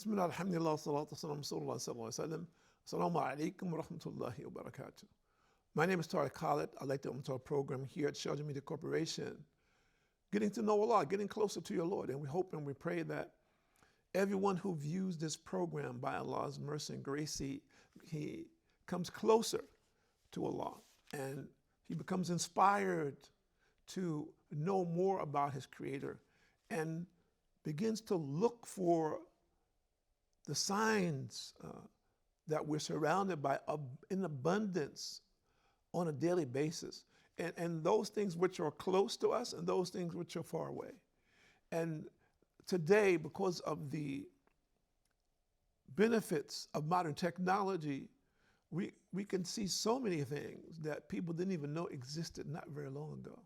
Bismillah, alhamdulillah, salatu wasalam, sallallahu alaihi wasallam. Assalamu alaikum wa rahmatullahi wa barakatuh. My name is Tariq Khalid. I'd like to welcome to our program here at Sharjah Media Corporation, getting to know Allah, getting closer to your Lord. And we hope and we pray that everyone who views this program by Allah's mercy and grace, he comes closer to Allah and he becomes inspired to know more about his Creator and begins to look for the signs that we're surrounded by in abundance on a daily basis. And those things which are close to us and those things which are far away. And today, because of the benefits of modern technology, we can see so many things that people didn't even know existed not very long ago.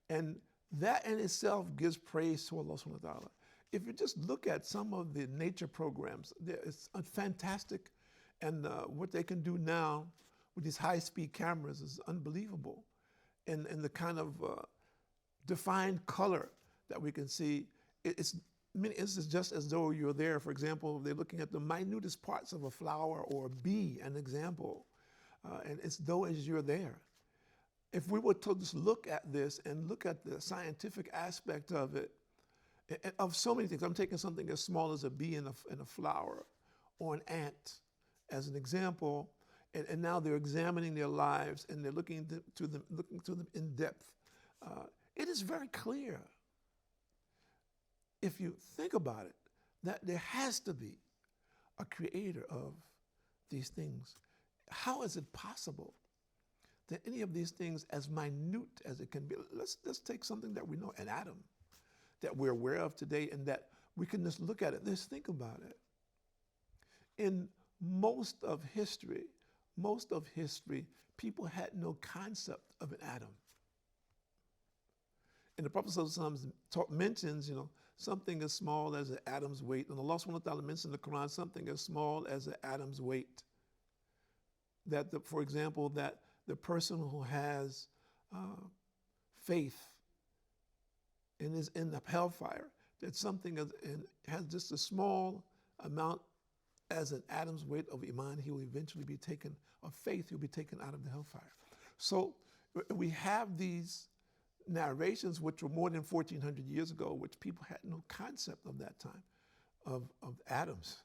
And that in itself gives praise to Allah subhanahu wa ta'ala. If you just look at some of the nature programs, it's fantastic. And what they can do now with these high-speed cameras is unbelievable. And the kind of defined color that we can see, it's many instances just as though you're there. For example, they're looking at the minutest parts of a flower or a bee, an example, and it's though as you're there. If we were to just look at this and look at the scientific aspect of it, of so many things. I'm taking something as small as a bee in a flower or an ant as an example, and now they're examining their lives and they're looking to them in depth. It is very clear, if you think about it, that there has to be a creator of these things. How is it possible that any of these things, as minute as it can be, let's take something that we know, an atom, that we're aware of today and that we can just look at it. Just think about it. In most of history, people had no concept of an atom. And the Prophet ﷺ mentions, something as small as an atom's weight. And Allah subhanahu wa ta'ala mentions in the Quran something as small as an atom's weight. That, for example, that the person who has faith and is in the hellfire, that something has just a small amount as an atom's weight of iman, he will eventually be taken, of faith, he'll be taken out of the hellfire. So we have these narrations which were more than 1,400 years ago, which people had no concept of that time, of atoms,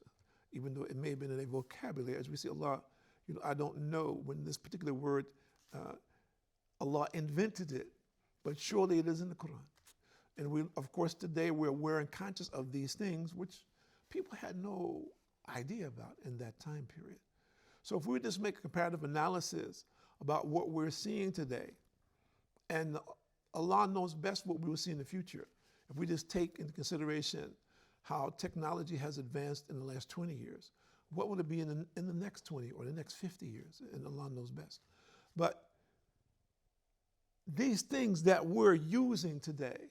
even though it may have been in a vocabulary. As we see Allah, I don't know when this particular word, Allah invented it, but surely it is in the Quran. And we, of course, today we're aware and conscious of these things which people had no idea about in that time period. So if we just make a comparative analysis about what we're seeing today, and Allah knows best what we will see in the future, if we just take into consideration how technology has advanced in the last 20 years, what will it be in the next 20 or the next 50 years? And Allah knows best. But these things that we're using today,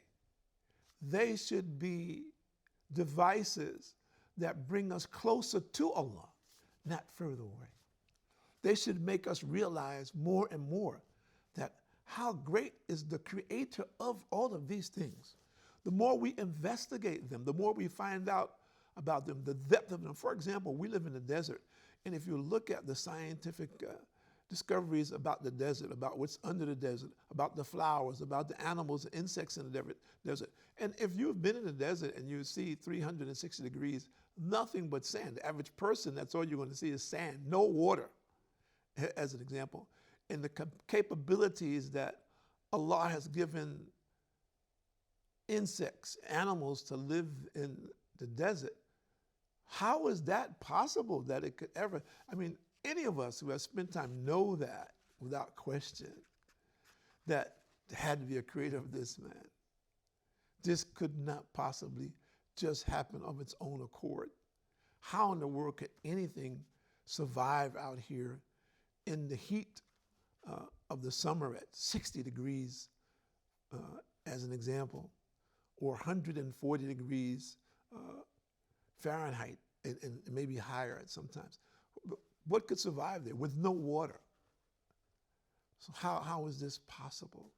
they should be devices that bring us closer to Allah, not further away. They should make us realize more and more that how great is the creator of all of these things. The more we investigate them, the more we find out about them, the depth of them. For example, we live in the desert, and if you look at the scientific discoveries about the desert, about what's under the desert, about the flowers, about the animals, the insects in the desert. And if you've been in the desert and you see 360 degrees, nothing but sand. The average person, that's all you're going to see is sand, no water, as an example. And the capabilities that Allah has given insects, animals to live in the desert, how is that possible that it could ever, any of us who have spent time know that without question, that there had to be a creator of this, man. This could not possibly just happen of its own accord. How in the world could anything survive out here in the heat of the summer at 60 degrees, as an example, or 140 degrees Fahrenheit, and maybe higher at sometimes? What could survive there with no water? So how is this possible?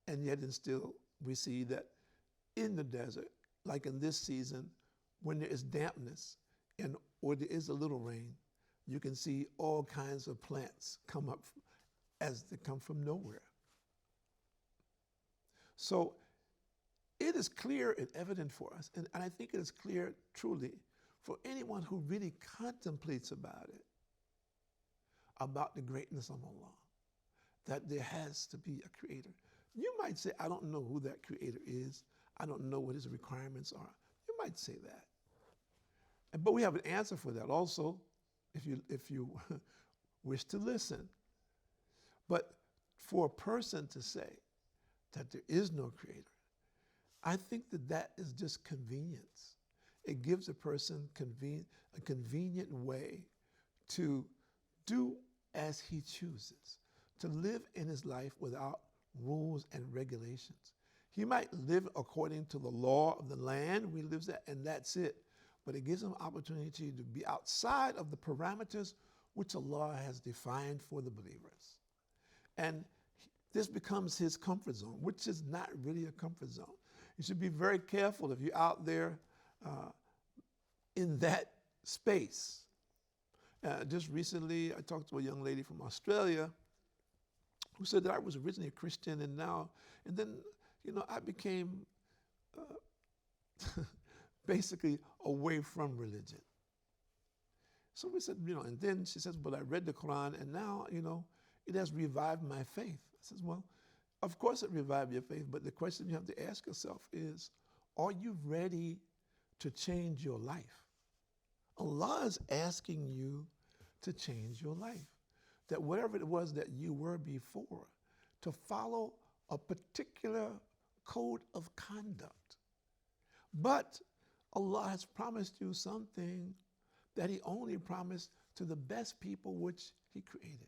And yet and still we see that in the desert, like in this season, when there is dampness and or there is a little rain, you can see all kinds of plants come up as they come from nowhere. So it is clear and evident for us, and I think it is clear truly for anyone who really contemplates about it, about the greatness of Allah, that there has to be a creator. You might say, I don't know who that creator is. I don't know what his requirements are. You might say that. But we have an answer for that also, if you wish to listen. But for a person to say that there is no creator, I think that is just convenience. It gives a person a convenient way to do as he chooses, to live in his life without rules and regulations. He might live according to the law of the land where he lives at, and that's it. But it gives him opportunity to be outside of the parameters which Allah has defined for the believers. And this becomes his comfort zone, which is not really a comfort zone. You should be very careful if you're out there in that space. Just recently, I talked to a young lady from Australia who said that I was originally a Christian and then, I became basically away from religion. So we said, and then she says, but I read the Quran and now, it has revived my faith. I says, well, of course it revived your faith, but the question you have to ask yourself is, are you ready to change your life? Allah is asking you to change your life. That whatever it was that you were before, to follow a particular code of conduct. But Allah has promised you something that he only promised to the best people which he created.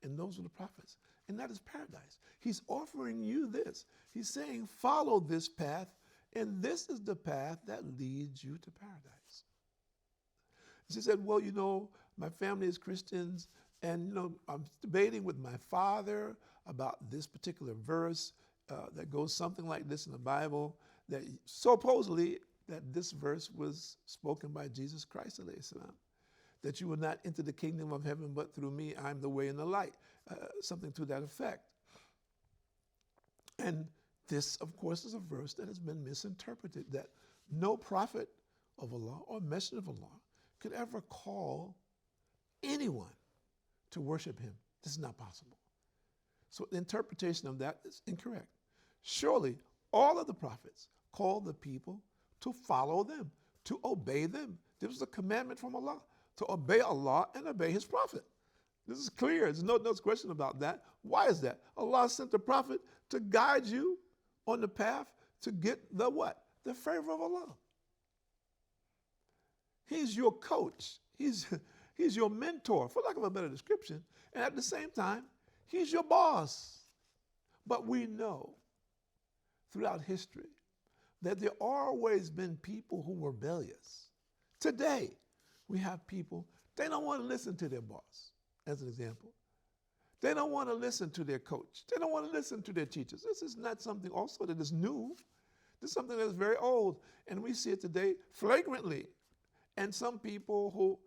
And those are the prophets. And that is paradise. He's offering you this. He's saying, follow this path, and this is the path that leads you to paradise. She said, well, my family is Christians, and I'm debating with my father about this particular verse that goes something like this in the Bible, that supposedly that this verse was spoken by Jesus Christ, that you will not enter the kingdom of heaven, but through me, I'm the way and the light, something to that effect. And this, of course, is a verse that has been misinterpreted, that no prophet of Allah or messenger of Allah could ever call anyone to worship him. This is not possible. So the interpretation of that is incorrect. Surely, all of the prophets called the people to follow them, to obey them. This was a commandment from Allah, to obey Allah and obey his prophet. This is clear. There's no question about that. Why is that? Allah sent the prophet to guide you on the path to get the what? The favor of Allah. He's your coach. He's your mentor, for lack of a better description. And at the same time, he's your boss. But we know throughout history that there always been people who were rebellious. Today, we have people, they don't want to listen to their boss, as an example. They don't want to listen to their coach. They don't want to listen to their teachers. This is not something also that is new. This is something that is very old. And we see it today flagrantly. And some people who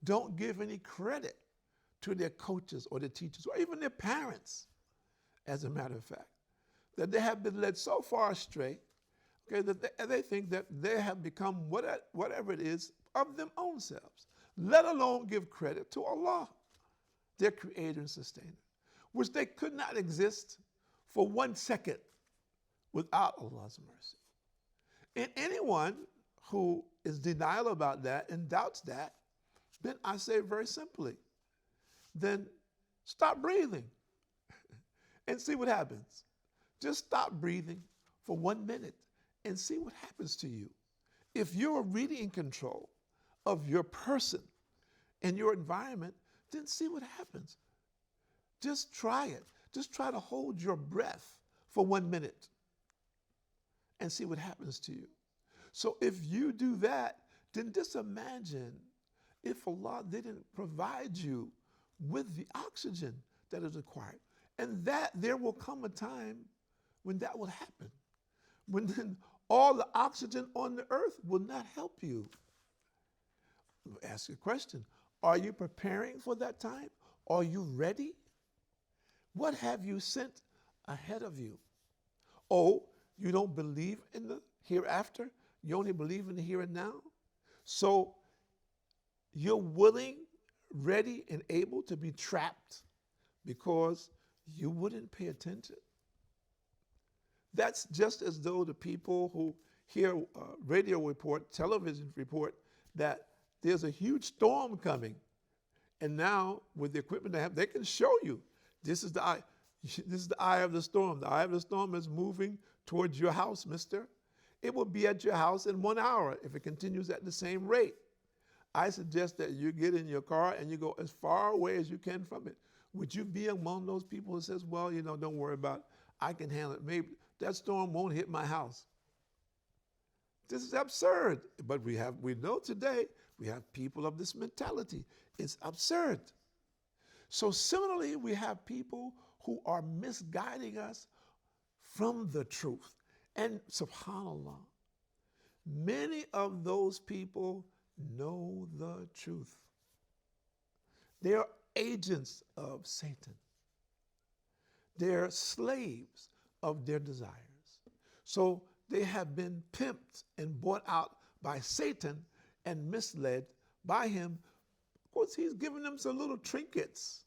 don't give any credit to their coaches or their teachers or even their parents, as a matter of fact, that they have been led so far astray, okay, that they think that they have become whatever it is of them own selves, let alone give credit to Allah, their creator and sustainer, which they could not exist for 1 second without Allah's mercy. And anyone who is denial about that and doubts that, then I say very simply, then stop breathing and see what happens. Just stop breathing for 1 minute and see what happens to you. If you're really in control of your person and your environment, then see what happens. Just try it. Just try to hold your breath for 1 minute and see what happens to you. So if you do that, then just imagine if Allah didn't provide you with the oxygen that is required. And that there will come a time when that will happen. When then all the oxygen on the earth will not help you. Ask you a question. Are you preparing for that time? Are you ready? What have you sent ahead of you? Oh, you don't believe in the hereafter? You only believe in the here and now? So you're willing, ready, and able to be trapped because you wouldn't pay attention? That's just as though the people who hear radio report, television report, that there's a huge storm coming. And now, with the equipment they have, they can show you, this is the eye. This is the eye of the storm. The eye of the storm is moving towards your house, mister. It will be at your house in 1 hour if it continues at the same rate. I suggest that you get in your car and you go as far away as you can from it. Would you be among those people who says, well, don't worry about it. I can handle it. Maybe that storm won't hit my house. This is absurd. But we know today, we have people of this mentality. It's absurd. So similarly, we have people who are misguiding us from the truth. And subhanAllah, many of those people know the truth. They are agents of Satan. They're slaves of their desires. So they have been pimped and bought out by Satan and misled by him. Of course, he's giving them some little trinkets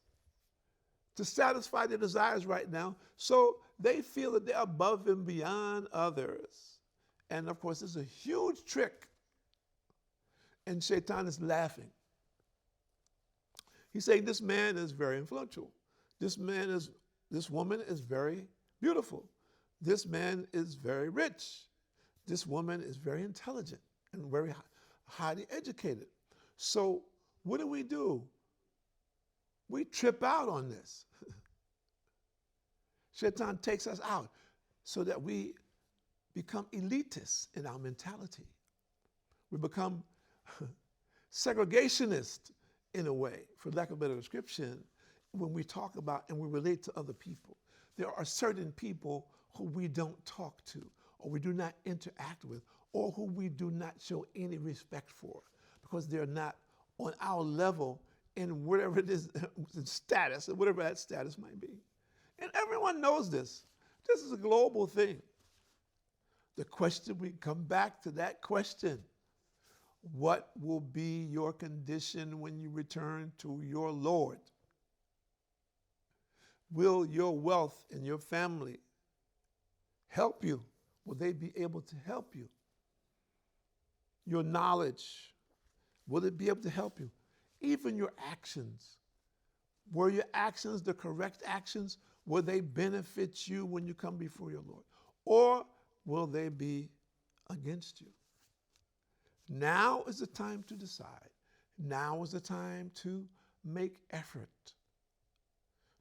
to satisfy their desires right now. So they feel that they're above and beyond others. And of course, it's a huge trick. And Shaitan is laughing. He's saying this man is very influential. This woman is very beautiful. This man is very rich. This woman is very intelligent and very highly educated. So what do? We trip out on this. Shaitan takes us out so that we become elitists in our mentality. We become segregationists in a way, for lack of a better description, when we talk about and we relate to other people. There are certain people who we don't talk to, or we do not interact with, or who we do not show any respect for, because they're not on our level in whatever it is, status, or whatever that status might be. And everyone knows this. This is a global thing. The question, we come back to that question. What will be your condition when you return to your Lord? Will your wealth and your family help you? Will they be able to help you? Your knowledge, will it be able to help you? Even your actions. Were your actions the correct actions? Will they benefit you when you come before your Lord? Or will they be against you? Now is the time to decide. Now is the time to make effort,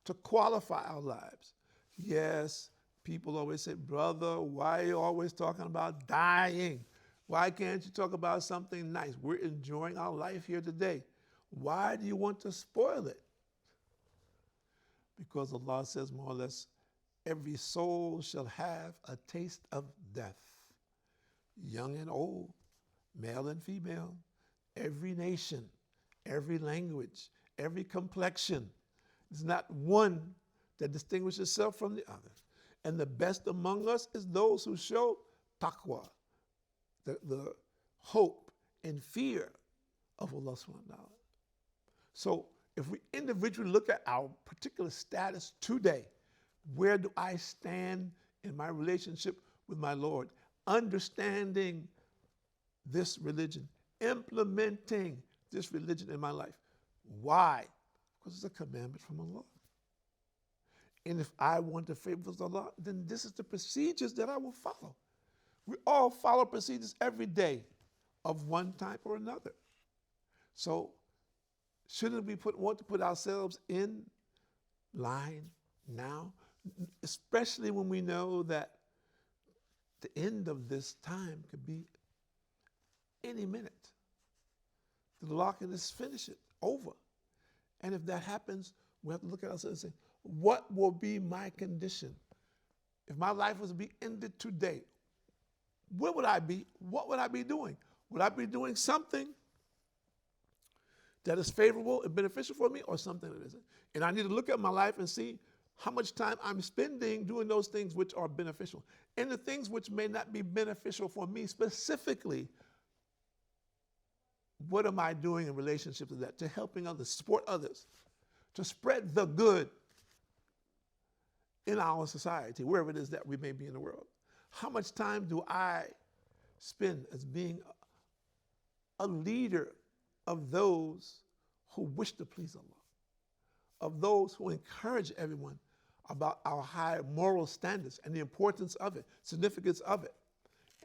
to qualify our lives. Yes, people always say, brother, why are you always talking about dying? Why can't you talk about something nice? We're enjoying our life here today. Why do you want to spoil it? Because Allah says more or less, every soul shall have a taste of death, young and old, male and female, every nation, every language, every complexion. There's not one that distinguishes itself from the other. And the best among us is those who show taqwa, the hope and fear of Allah subhanahu wa ta'ala. So if we individually look at our particular status today, where do I stand in my relationship with my Lord? Understanding this religion, implementing this religion in my life. Why? Because it's a commandment from Allah. And if I want to favor Allah, then this is the procedures that I will follow. We all follow procedures every day of one type or another. So shouldn't we want to put ourselves in line now, especially when we know that the end of this time could be any minute? The law can just finish it, over. And if that happens, we have to look at ourselves and say, what will be my condition? If my life was to be ended today, where would I be? What would I be doing? Would I be doing something that is favorable and beneficial for me, or something that isn't? And I need to look at my life and see how much time I'm spending doing those things which are beneficial. And the things which may not be beneficial for me specifically, what am I doing in relationship to that? To helping others, support others, to spread the good in our society, wherever it is that we may be in the world. How much time do I spend as being a leader of those who wish to please Allah, of those who encourage everyone about our high moral standards and the importance of it, significance of it,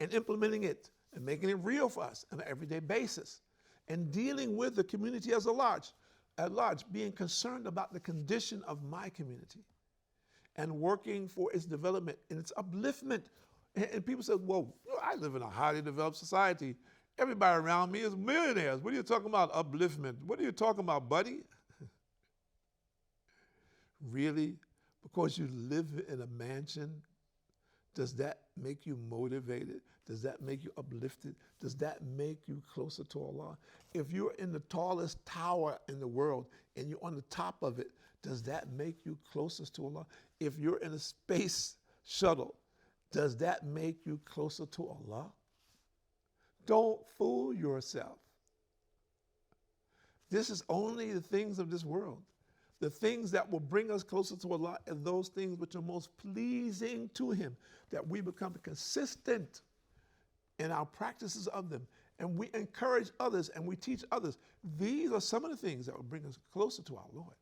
and implementing it and making it real for us on an everyday basis, and dealing with the community as at large, being concerned about the condition of my community and working for its development and its upliftment. And people say, well, I live in a highly developed society. Everybody around me is millionaires. What are you talking about, upliftment? What are you talking about, buddy? Really? Because you live in a mansion, does that make you motivated? Does that make you uplifted? Does that make you closer to Allah? If you're in the tallest tower in the world and you're on the top of it, does that make you closest to Allah? If you're in a space shuttle, does that make you closer to Allah? Don't fool yourself. This is only the things of this world. The things that will bring us closer to Allah are those things which are most pleasing to Him, that we become consistent in our practices of them, and we encourage others and we teach others. These are some of the things that will bring us closer to our Lord,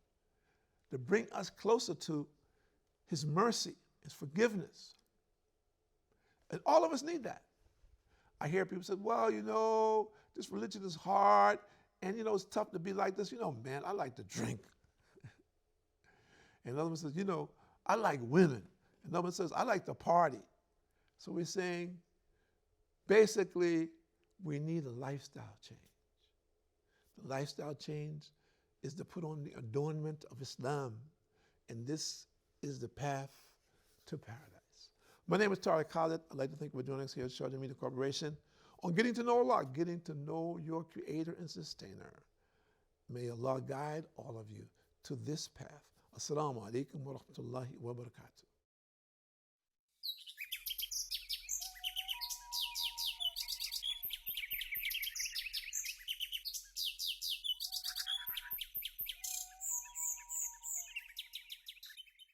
to bring us closer to His mercy, His forgiveness. And all of us need that. I hear people say, well, this religion is hard, and, it's tough to be like this. Man, I like to drink. And another one says, I like women. Another one says, I like to party. So we're saying, basically, we need a lifestyle change. The lifestyle change is to put on the adornment of Islam, and this is the path to paradise. My name is Tariq Khalid. I'd like to thank you for joining us here at Sharjah Media Corporation on Getting to Know Allah, getting to know your Creator and Sustainer. May Allah guide all of you to this path. Assalamu alaikum wa rahmatullahi wa barakatuh.